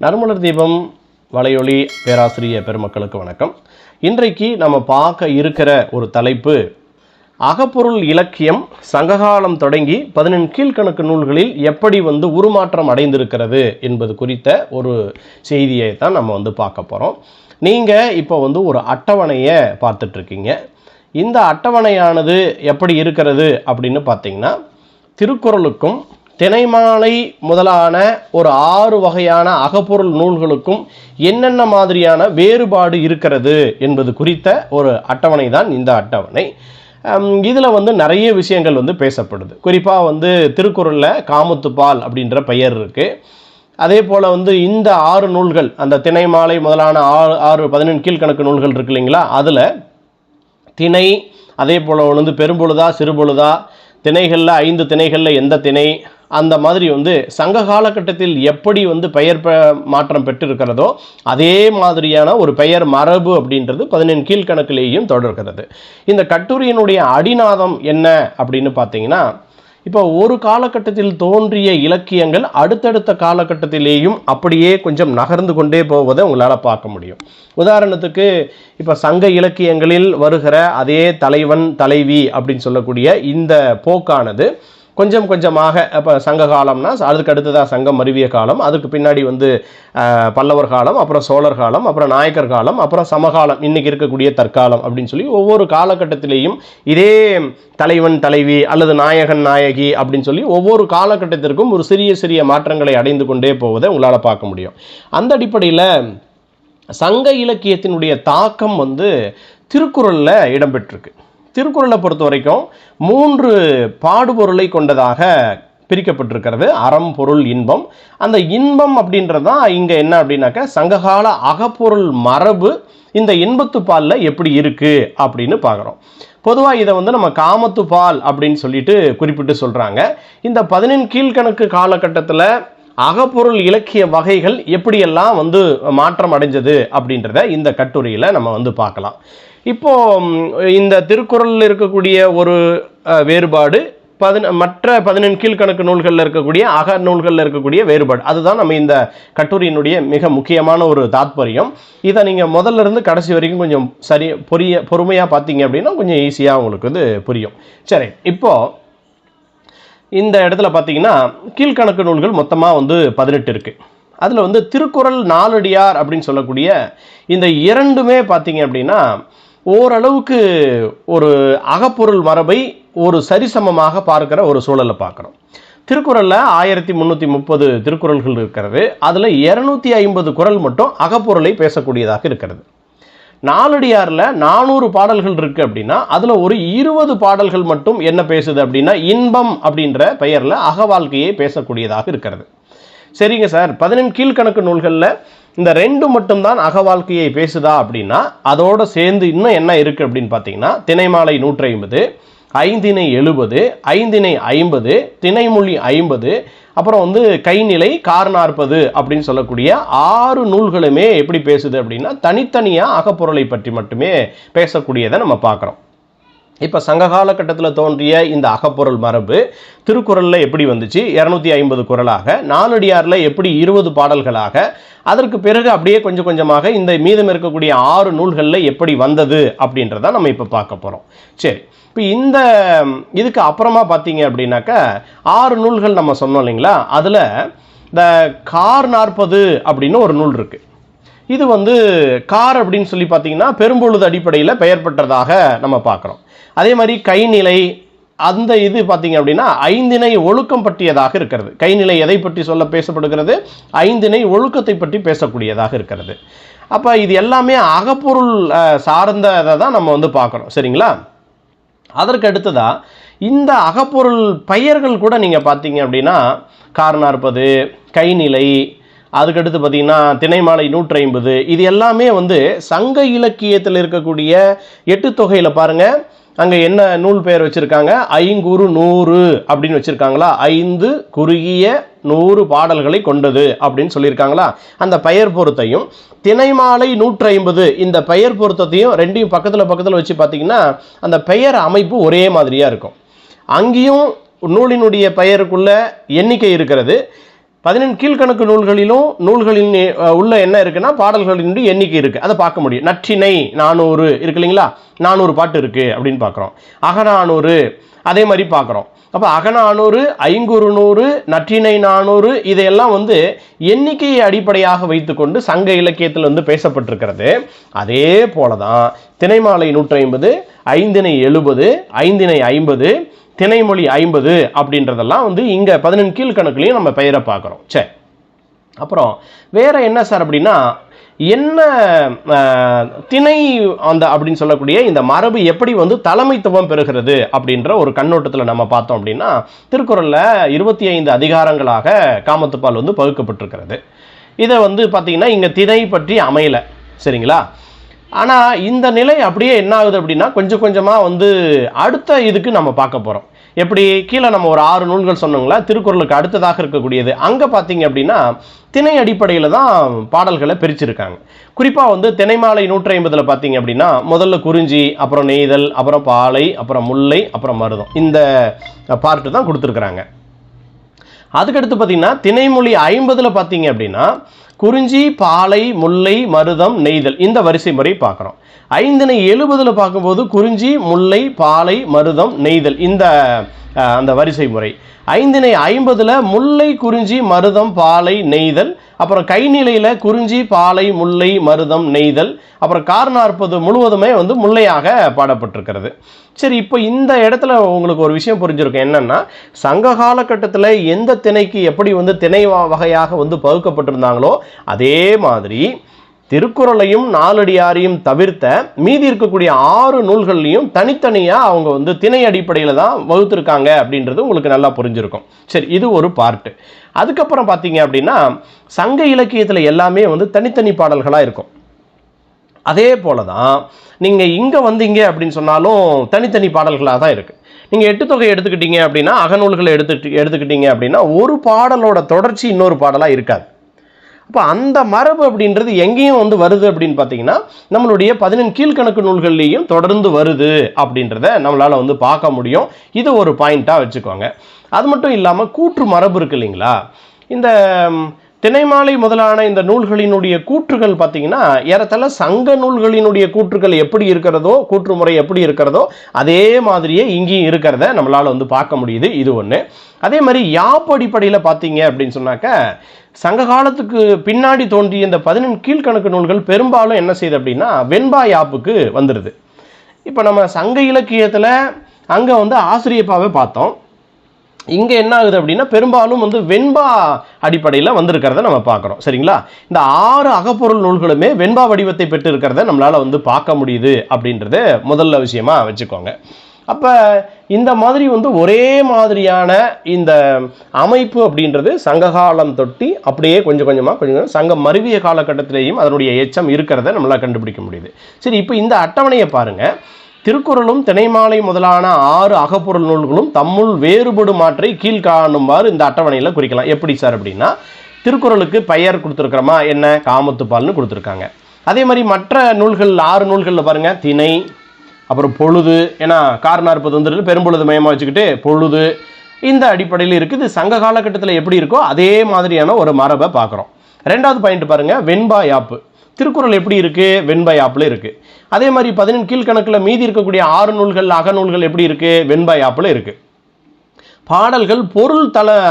நறுமலர் தீபம் வலையொலி பேராசிரியர் பெருமக்களுக்கு வணக்கம். இன்றைக்கு நம்ம பார்க்க இருக்கிற ஒரு தலைப்பு அகப்பொருள் இலக்கியம் சங்ககாலம் தொடங்கி 14 கீழ்கணக்கு நூல்களில் எப்படி உருமாற்றம் அடைந்திருக்கிறது என்பது குறித்த ஒரு செய்தியை தான் நம்ம பார்க்க போகிறோம். நீங்கள் இப்போ ஒரு அட்டவணையை பார்த்துட்ருக்கீங்க. இந்த அட்டவணையானது எப்படி இருக்கிறது அப்படின்னு பார்த்தீங்கன்னா, திருக்குறளுக்கும் திணைமாலை முதலான ஒரு 6 வகையான அகப்பொருள் நூல்களுக்கும் என்னென்ன மாதிரியான வேறுபாடு இருக்கிறது என்பது குறித்த ஒரு அட்டவணை தான் இந்த அட்டவணை. இதில் நிறைய விஷயங்கள் பேசப்படுது. குறிப்பாக திருக்குறளில் காமத்துப்பால் அப்படின்ற பெயர் இருக்குது. அதே போல் இந்த 6 நூல்கள், அந்த திணைமாலை முதலான 14 கீழ்கணக்கு நூல்கள் இருக்கு இல்லைங்களா, அதில் திணை, அதே போல் பெரும்பொழுதா சிறுபொழுதா, திணைகளில் 5 திணைகளில் எந்த திணை, அந்த மாதிரி சங்க காலகட்டத்தில் எப்படி பெயர் மாற்றம் பெற்றிருக்கிறதோ அதே மாதிரியான ஒரு பெயர் மரபு அப்படின்றது 14 கீழ்கணக்கிலேயும் தொடர்கிறது. இந்த கட்டுரையினுடைய அடிநாதம் என்ன அப்படின்னு பார்த்தீங்கன்னா, இப்போ ஒரு காலகட்டத்தில் தோன்றிய இலக்கியங்கள் அடுத்தடுத்த காலகட்டத்திலேயும் அப்படியே கொஞ்சம் நகர்ந்து கொண்டே போவதை உங்களால் பார்க்க முடியும். உதாரணத்துக்கு இப்போ சங்க இலக்கியங்களில் வருகிற அதே தலைவன் தலைவி அப்படின்னு சொல்லக்கூடிய இந்த போக்கானது கொஞ்சம் கொஞ்சமாக, இப்போ சங்க காலம்னா அதுக்கு அடுத்ததாக சங்கம் மருவிய காலம், அதுக்கு பின்னாடி பல்லவர் காலம், அப்புறம் சோழர் காலம், அப்புறம் நாயக்கர் காலம், அப்புறம் சமகாலம், இன்றைக்கி இருக்கக்கூடிய தற்காலம் அப்படின்னு சொல்லி ஒவ்வொரு காலகட்டத்திலேயும் இதே தலைவன் தலைவி அல்லது நாயகன் நாயகி அப்படின்னு சொல்லி ஒவ்வொரு காலகட்டத்திற்கும் ஒரு சிறிய சிறிய மாற்றங்களை அடைந்து கொண்டே போவதை உங்களால் பார்க்க முடியும். அந்த அடிப்படையில் சங்க இலக்கியத்தினுடைய தாக்கம் திருக்குறளில் இடம்பெற்றிருக்கு. திருக்குறளை பொறுத்த வரைக்கும் 3 பாடுபொருளை கொண்டதாக பிரிக்கப்பட்டிருக்கிறது. அறம், பொருள், இன்பம். அந்த இன்பம் அப்படின்றது தான் இங்கே என்ன அப்படின்னாக்க, சங்ககால அகப்பொருள் மரபு இந்த இன்பத்துப்பாலில் எப்படி இருக்குது அப்படின்னு பார்க்குறோம். பொதுவாக இதை நம்ம காமத்துப்பால் அப்படின்னு சொல்லிட்டு குறிப்பிட்டு சொல்கிறாங்க. இந்த 14 கீழ்கணக்கு காலகட்டத்தில் அகப்பொருள் இலக்கிய வகைகள் எப்படியெல்லாம் மாற்றம் அடைஞ்சது அப்படின்றத இந்த கட்டுரையில் நம்ம பார்க்கலாம். இப்போ இந்த திருக்குறளில் இருக்கக்கூடிய ஒரு வேறுபாடு மற்ற 14 கீழ்கணக்கு நூல்களில் இருக்கக்கூடிய அக நூல்களில் இருக்கக்கூடிய வேறுபாடு, அதுதான் நம்ம இந்த கட்டுரையினுடைய மிக முக்கியமான ஒரு தாத்பரியம். இதை நீங்கள் முதல்ல இருந்து கடைசி வரைக்கும் கொஞ்சம் பொறுமையாக பார்த்தீங்க அப்படின்னா கொஞ்சம் ஈஸியாக உங்களுக்கு புரியும். சரி, இப்போது இந்த இடத்துல பார்த்தீங்கன்னா கீழ்கணக்கு நூல்கள் மொத்தமாக 18 இருக்குது. அதில் திருக்குறள் நாலடியார் அப்படின்னு சொல்லக்கூடிய இந்த இரண்டுமே பார்த்தீங்க அப்படின்னா ஓரளவுக்கு ஒரு அகப்பொருள் மரபை ஒரு சரிசமமாக பார்க்குற ஒரு சூழலை பார்க்குறோம். திருக்குறளில் 1330 திருக்குறள்கள் இருக்கிறது. அதில் 250 குறள் மட்டும் அகப்பொருளை பேசக்கூடியதாக இருக்கிறது. நாலடியாரில் 400 பாடல்கள் இருக்குது அப்படின்னா அதில் ஒரு 20 பாடல்கள் மட்டும் என்ன பேசுது அப்படின்னா இன்பம் அப்படின்ற பெயரில் அக வாழ்க்கையை பேசக்கூடியதாக இருக்கிறது. சரிங்க சார், 14 கீழ்கணக்கு நூல்களில் இந்த 2 மட்டும்தான் அக வாழ்க்கையை பேசுதா அப்படின்னா அதோடு சேர்ந்து இன்னும் என்ன இருக்குது அப்படின்னு பார்த்தீங்கன்னா, திணைமாலை 150, ஐந்திணை 70, ஐந்திணை 50, திணைமொழி 50, அப்புறம் கைநிலை கார் 40 அப்படின்னு சொல்லக்கூடிய 6 நூல்களுமே எப்படி பேசுது அப்படின்னா தனித்தனியாக அகப்பொருளை பற்றி மட்டுமே பேசக்கூடியதை நம்ம பார்க்குறோம். இப்போ சங்க காலகட்டத்தில் தோன்றிய இந்த அகப்பொருள் மரபு திருக்குறளில் எப்படி வந்துச்சு, 250 குறளாக, நாலடியாரில் எப்படி 20 பாடல்களாக, அதற்கு பிறகு அப்படியே கொஞ்சம் கொஞ்சமாக இந்த மீதம் இருக்கக்கூடிய 6 நூல்களில் எப்படி வந்தது அப்படின்றத நம்ம இப்போ பார்க்க போகிறோம். சரி, இப்போ இதுக்கு அப்புறமா பார்த்தீங்க அப்படின்னாக்கா 6 நூல்கள் நம்ம சொன்னோம் இல்லைங்களா, அதில் இந்த கார் 40 அப்படின்னு ஒரு நூல் இருக்குது. இது கார் அப்படின்னு சொல்லி பார்த்தீங்கன்னா பெரும்பொழுது அடிப்படையில் பெயர் பெற்றதாக நம்ம பார்க்குறோம். அதே மாதிரி கைநிலை, அந்த இது பார்த்தீங்க அப்படின்னா ஐந்திணை ஒழுக்கம் பற்றியதாக இருக்கிறது. கைநிலை எதை பற்றி பேசப்படுகிறது, ஐந்திணை ஒழுக்கத்தை பற்றி பேசக்கூடியதாக இருக்கிறது. அப்போ இது எல்லாமே அகப்பொருள் சார்ந்ததை தான் நம்ம பார்க்குறோம். சரிங்களா, அதற்கு அடுத்ததாக இந்த அகப்பொருள் பெயர்கள் கூட நீங்கள் பார்த்தீங்க அப்படின்னா கார் 40, கைநிலை, அதுக்கடுத்து பார்த்தீங்கன்னா திணைமாலை 150, இது எல்லாமே சங்க இலக்கியத்தில் இருக்கக்கூடிய 8 தொகையில் பாருங்கள், அங்கே என்ன நூல் பெயர் வச்சுருக்காங்க, 5 100 அப்படின்னு வச்சுருக்காங்களா, 5 குறுகிய 100 பாடல்களை கொண்டது அப்படின்னு சொல்லியிருக்காங்களா. அந்த பெயர் பொருத்தையும் திணைமாலை 150 இந்த பெயர் பொருத்தத்தையும் ரெண்டையும் பக்கத்தில் வச்சு பார்த்தீங்கன்னா அந்த பெயர் அமைப்பு ஒரே மாதிரியாக இருக்கும். அங்கேயும் நூலினுடைய பெயருக்குள்ள எண்ணிக்கை இருக்கிறது, பதினெண் கீழ்கணக்கு நூல்களின் உள்ள என்ன இருக்குன்னா பாடல்களின் எண்ணிக்கை இருக்குது, அதை பார்க்க முடியும். நற்றிணை 400 இருக்கு இல்லைங்களா, 400 பாட்டு இருக்குது அப்படின்னு பார்க்குறோம். அகநானூறு அதே மாதிரி பார்க்குறோம். அப்போ அகநானூறு, ஐங்குறுநூறு, நற்றிணை 400 இதையெல்லாம் எண்ணிக்கையை அடிப்படையாக வைத்துக்கொண்டு சங்க இலக்கியத்தில் பேசப்பட்டிருக்கிறது. அதே போல தான் திணைமாலை 150, ஐந்திணை 70, ஐந்திணை 50, திணைமொழி 50 அப்படின்றதெல்லாம் இங்கே 14 கீழ்கணக்குலையும் நம்ம பெயரை பார்க்குறோம். சரி, அப்புறம் வேற என்ன சார் அப்படின்னா, என்ன திணை அப்படின்னு சொல்லக்கூடிய இந்த மரபு எப்படி தலைமைத்துவம் பெறுகிறது அப்படின்ற ஒரு கண்ணோட்டத்தில் நம்ம பார்த்தோம் அப்படின்னா, திருக்குறளில் 25 அதிகாரங்களாக காமத்துப்பால் பகுக்கப்பட்டிருக்கிறது. இதை பார்த்தீங்கன்னா இங்கே திணை பற்றி அமையலை, சரிங்களா. ஆனால் இந்த நிலை அப்படியே என்ன ஆகுது அப்படின்னா, கொஞ்சம் கொஞ்சமாக அடுத்த இதுக்கு நம்ம பார்க்க போகிறோம். எப்படி கீழே நம்ம ஒரு 6 நூல்கள் சொன்னோங்களா, திருக்குறளுக்கு அடுத்ததாக இருக்கக்கூடியது. அங்கே பார்த்தீங்க அப்படின்னா திணை அடிப்படையில் தான் பாடல்களை பிரிச்சிருக்காங்க. குறிப்பாக திணைமாலை 150 பார்த்தீங்க அப்படின்னா முதல்ல குறிஞ்சி, அப்புறம் நெய்தல், அப்புறம் பாலை, அப்புறம் முல்லை, அப்புறம் மருதம், இந்த பார்ட்டு தான் கொடுத்துருக்குறாங்க. அதுக்கடுத்து பார்த்தீங்கன்னா திணைமொழி 50 பார்த்தீங்க அப்படின்னா குறிஞ்சி, பாலை, முல்லை, மருதம், நெய்தல், இந்த வரிசை முறை பார்க்குறோம். ஐந்திணை 70 பார்க்கும்போது குறிஞ்சி, முல்லை, பாலை, மருதம், நெய்தல், இந்த அந்த வரிசை முறை. ஐந்திணை 50 முல்லை, குறிஞ்சி, மருதம், பாலை, நெய்தல், அப்புறம் கைநிலையில் குறிஞ்சி, பாலை, முல்லை, மருதம், நெய்தல், அப்புறம் கார் 40 முழுவதுமே முல்லையாக பாடப்பட்டிருக்கிறது. சரி, இப்போ இந்த இடத்துல உங்களுக்கு ஒரு விஷயம் புரிஞ்சிருக்கும். என்னன்னா, சங்க காலகட்டத்தில் எந்த திணைக்கு எப்படி திணை வகையாக பகுக்கப்பட்டிருந்தாங்களோ அதே மாதிரி திருக்குறளையும் நாலடியாரையும் தவிர்த்த மீதி இருக்கக்கூடிய 6 நூல்கள்லையும் தனித்தனியாக அவங்க திணை அடிப்படையில் தான் வகுத்திருக்காங்க அப்படின்றது உங்களுக்கு நல்லா புரிஞ்சிருக்கும். சரி, இது ஒரு பார்ட்டு. அதுக்கப்புறம் பார்த்தீங்க அப்படின்னா சங்க இலக்கியத்தில் எல்லாமே தனித்தனி பாடல்களாக இருக்கும். அதே போல தான் நீங்கள் இங்கே வந்தீங்க அப்படின்னு சொன்னாலும் தனித்தனி பாடல்களாக தான் இருக்குது. நீங்கள் எட்டுத்தொகை எடுத்துக்கிட்டீங்க அப்படின்னா, அகநூல்களை எடுத்துக்கிட்டீங்க அப்படின்னா ஒரு பாடலோட தொடர்ச்சி இன்னொரு பாடலாக இருக்காது. அப்போ அந்த மரபு அப்படின்றது எங்கேயும் வருது அப்படின்னு பார்த்தீங்கன்னா நம்மளுடைய 14 கீழ்கணக்கு நூல்கள்லேயும் தொடர்ந்து வருது அப்படின்றத நம்மளால் பார்க்க முடியும். இது ஒரு பாயிண்ட்டாக வச்சுக்கோங்க. அது மட்டும் இல்லாமல் கூற்று மரபு இருக்கு இல்லைங்களா, இந்த திணைமாலை முதலான இந்த நூல்களினுடைய கூற்றுகள் பார்த்தீங்கன்னா ஏறத்தாழ சங்க நூல்களினுடைய கூற்றுகள் எப்படி இருக்கிறதோ, கூற்று முறை எப்படி இருக்கிறதோ அதே மாதிரியே இங்கேயும் இருக்கிறத நம்மளால் பார்க்க முடியுது. இது ஒன்று. அதே மாதிரி யாப்பு அடிப்படையில் பார்த்தீங்க அப்படின்னு சொன்னாக்க சங்க காலத்துக்கு பின்னாடி தோன்றிய இந்த 14 கீழ்கணக்கு நூல்கள் பெரும்பாலும் என்ன செய்யுது அப்படின்னா வெண்பா யாப்புக்கு வந்துடுது. இப்போ நம்ம சங்க இலக்கியத்தில் அங்கே ஆசிரியப்பாவே பார்த்தோம். இங்கே என்ன ஆகுது அப்படின்னா பெரும்பாலும் வெண்பா அடிப்படையில் வந்திருக்கிறத நம்ம பார்க்குறோம். சரிங்களா, இந்த 6 அகப்பொருள் நூல்களுமே வெண்பா வடிவத்தை பெற்று இருக்கிறத நம்மளால் பார்க்க முடியுது அப்படின்றத முதல்ல விஷயமா வச்சுக்கோங்க. அப்போ இந்த மாதிரி ஒரே மாதிரியான இந்த அமைப்பு அப்படின்றது சங்ககாலம் தொட்டி அப்படியே கொஞ்சம் கொஞ்சமாக சங்கம் மருவிய காலகட்டத்திலேயும் அதனுடைய எச்சம் இருக்கிறத நம்மளால் கண்டுபிடிக்க முடியுது. சரி, இப்போ இந்த அட்டவணையை பாருங்கள். திருக்குறளும் திணைமாலை முதலான 6 அகப்பொருள் நூல்களும் தம்முள் வேறுபடு மாற்றை கீழ்காணுமாறு இந்த அட்டவணையில் குறிக்கலாம். எப்படி சார் அப்படின்னா, திருக்குறளுக்கு பெயர் கொடுத்துருக்கிறோமா, என்ன காமத்துப்பால்னு கொடுத்துருக்காங்க. அதே மாதிரி மற்ற நூல்கள் 6 நூல்களில் பாருங்கள் திணை, அப்புறம் பொழுது, ஏன்னா கார் 40 பெரும்பொழுது மயமாக வச்சுக்கிட்டு பொழுது, இந்த அடிப்படையில் இருக்குது. சங்க காலகட்டத்தில் எப்படி இருக்கோ அதே மாதிரியான ஒரு மரபை பார்க்குறோம். ரெண்டாவது பாயிண்ட் பாருங்கள், வெண்பா யாப்பு. திருக்குறள் எப்படி இருக்குது, வெண்பா யாப்பில் இருக்குது. அதே மாதிரி 14 கீழ்கணக்கில் மீதி இருக்கக்கூடிய 6 நூல்கள் அகநூல்கள் எப்படி இருக்குது, வெண்பா யாப்பில் இருக்குது. பாடல்கள் பொருள்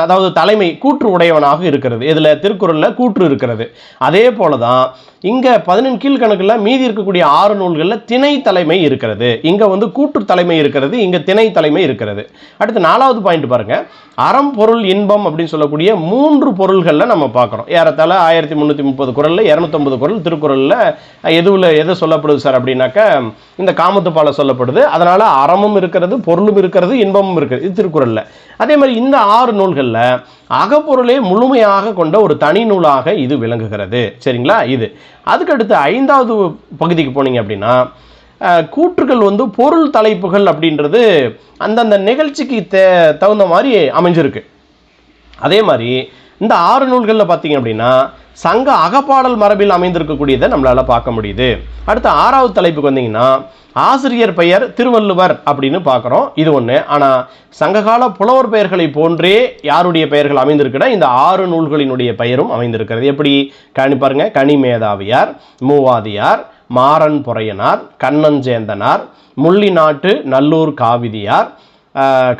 அதாவது தலைமை கூற்று உடையவனாக இருக்கிறது. இதில் திருக்குறளில் கூற்று இருக்கிறது. அதே போல தான் இங்கே 14 கீழ்கணக்கில் மீதி இருக்கக்கூடிய 6 நூல்களில் திணை தலைமை இருக்கிறது. இங்கே கூற்று தலைமை இருக்கிறது, இங்கே திணை தலைமை இருக்கிறது. அடுத்து 4வது பாயிண்ட் பாருங்கள், அறம் பொருள் இன்பம் அப்படின்னு சொல்லக்கூடிய 3 பொருள்களில் நம்ம பார்க்குறோம். ஏறத்தாழ 1330 குறளில் 250 குறள் திருக்குறளில் எது சொல்லப்படுது சார் அப்படின்னாக்க இந்த காமத்துப்பால சொல்லப்படுது. அதனால் அறமும் இருக்கிறது, பொருளும் இருக்கிறது, இன்பமும் இருக்கிறது இது திருக்குறளில். அதே மாதிரி இந்த 6 நூல்களில் அகப்பொருளே முழுமையாக கொண்ட ஒரு தனி நூலாக இது விளங்குகிறது. சரிங்களா, இது. அதுக்கடுத்து 5வது பகுதிக்கு போனீங்க அப்படின்னா கூற்றுகள் பொருள் தலைப்புகள் அப்படின்றது அந்தந்த நிகழ்ச்சிக்கு தகுந்த மாதிரி அமைஞ்சிருக்கு. அதே மாதிரி இந்த 6 நூல்களில் பார்த்தீங்க அப்படின்னா சங்க அகப்பாடல் மரபில் அமைந்திருக்கக்கூடியதை நம்மளால பார்க்க முடியுது. அடுத்த 6வது தலைப்புக்கு வந்தீங்கன்னா ஆசிரியர் பெயர் திருவள்ளுவர் அப்படின்னு பார்க்குறோம். இது ஒன்று. ஆனால் சங்ககால புலவர் பெயர்களை போன்றே யாருடைய பெயர்கள் அமைந்திருக்குன்னா இந்த 6 நூல்களினுடைய பெயரும் அமைந்திருக்கிறது. எப்படி பாருங்க, கனிமேதாவியார், மூவாதியார், மாறன் பொறையனார், கண்ணஞ்சேந்தனார், முள்ளிநாட்டு நல்லூர்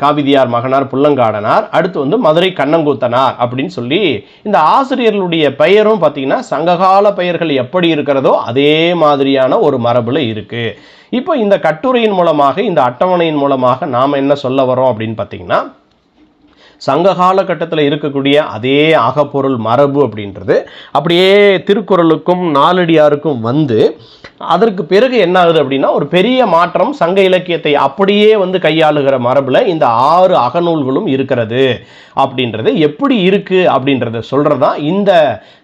காவிதியார் மகனார் புல்லங்காடனார், அடுத்து மதுரை கண்ணங்கூத்தனார் அப்படின்னு சொல்லி இந்த ஆசிரியர்களுடைய பெயரும் பார்த்தீங்கன்னா சங்ககால பெயர்கள் எப்படி இருக்கிறதோ அதே மாதிரியான ஒரு மரபுல இருக்கு. இப்போ இந்த கட்டுரையின் மூலமாக, இந்த அட்டவணையின் மூலமாக நாம் என்ன சொல்ல வரோம் அப்படின்னு பார்த்தீங்கன்னா, சங்க காலகட்டத்தில் இருக்கக்கூடிய அதே அகப்பொருள் மரபு அப்படின்றது அப்படியே திருக்குறளுக்கும் நாலடியாருக்கும் வந்து அதற்கு பிறகு என்ன ஆகுது அப்படின்னா ஒரு பெரிய மாற்றம் சங்க இலக்கியத்தை அப்படியே கையாளுகிற மரபில் இந்த 6 அகநூல்களும் இருக்கிறது. அப்படின்றது எப்படி இருக்கு அப்படின்றத சொல்றதுதான் இந்த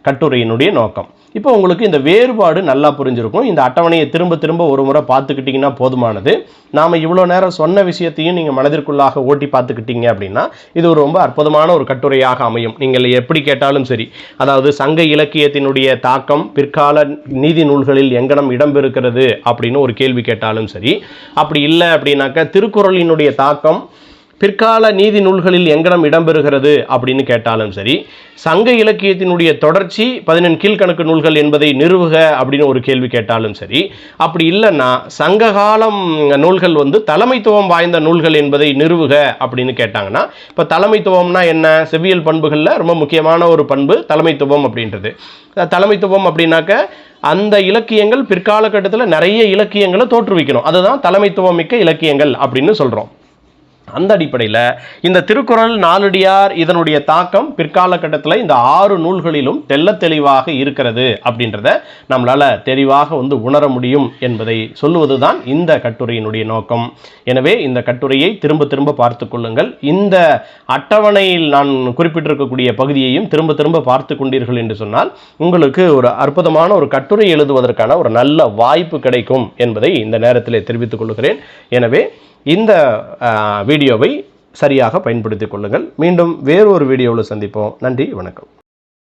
கட்டுரையினுடைய நோக்கம். இப்போ உங்களுக்கு இந்த வேறுபாடு நல்லா புரிஞ்சிருக்கும். இந்த அட்டவணையை திரும்ப திரும்ப ஒரு முறை பார்த்துக்கிட்டிங்கன்னா போதுமானது. நாம் இவ்வளோ நேரம் சொன்ன விஷயத்தையும் நீங்கள் மனதிற்குள்ளாக ஓட்டி பார்த்துக்கிட்டீங்க அப்படின்னா இது ஒரு ரொம்ப அற்புதமான ஒரு கட்டுரையாக அமையும். நீங்கள் எப்படி கேட்டாலும் சரி, அதாவது சங்க இலக்கியத்தினுடைய தாக்கம் பிற்கால நீதி நூல்களில் எங்கனம் இடம்பெறுகிறது அப்படின்னு ஒரு கேள்வி கேட்டாலும் சரி, அப்படி இல்லை அப்படின்னாக்க திருக்குறளினுடைய தாக்கம் பிற்கால நீதி நூல்களில் எங்கனம் இடம்பெறுகிறது அப்படின்னு கேட்டாலும் சரி, சங்க இலக்கியத்தினுடைய தொடர்ச்சி 14 கீழ்கணக்கு நூல்கள் என்பதை நிறுவுக அப்படின்னு ஒரு கேள்வி கேட்டாலும் சரி, அப்படி இல்லைன்னா சங்ககாலம் நூல்கள் தலைமைத்துவம் வாய்ந்த நூல்கள் என்பதை நிறுவுக அப்படின்னு கேட்டாங்கன்னா, இப்போ தலைமைத்துவம்னா என்ன? செவ்வியல் பண்புகளில் ரொம்ப முக்கியமான ஒரு பண்பு தலைமைத்துவம் அப்படின்றது. தலைமைத்துவம் அப்படின்னாக்க அந்த இலக்கியங்கள் பிற்கால கட்டத்தில் நிறைய இலக்கியங்களை தோற்றுவிக்கணும். அதுதான் தலைமைத்துவம் மிக்க இலக்கியங்கள் அப்படின்னு சொல்கிறோம். அந்த அடிப்படையில் இந்த திருக்குறள், நாலடியார் இதனுடைய தாக்கம் பிற்கால கட்டத்தில் இந்த 6 நூல்களிலும் தெள்ள தெளிவாக இருக்கிறது அப்படின்றத நம்மளால தெளிவாக உணர முடியும் என்பதை சொல்லுவதுதான் இந்த கட்டுரையினுடைய நோக்கம். எனவே இந்த கட்டுரையை திரும்ப திரும்ப பார்த்து கொள்ளுங்கள். இந்த அட்டவணையில் நான் குறிப்பிட்டிருக்கக்கூடிய பகுதியையும் திரும்ப திரும்ப பார்த்து கொண்டீர்கள் என்று சொன்னால் உங்களுக்கு ஒரு அற்புதமான ஒரு கட்டுரை எழுதுவதற்கான ஒரு நல்ல வாய்ப்பு கிடைக்கும் என்பதை இந்த நேரத்தில் தெரிவித்துக் கொள்கிறேன். எனவே இந்த வீடியோவை சரியாக பயன்படுத்திக் கொள்ளுங்கள். மீண்டும் வேறொரு வீடியோவில் சந்திப்போம். நன்றி, வணக்கம்.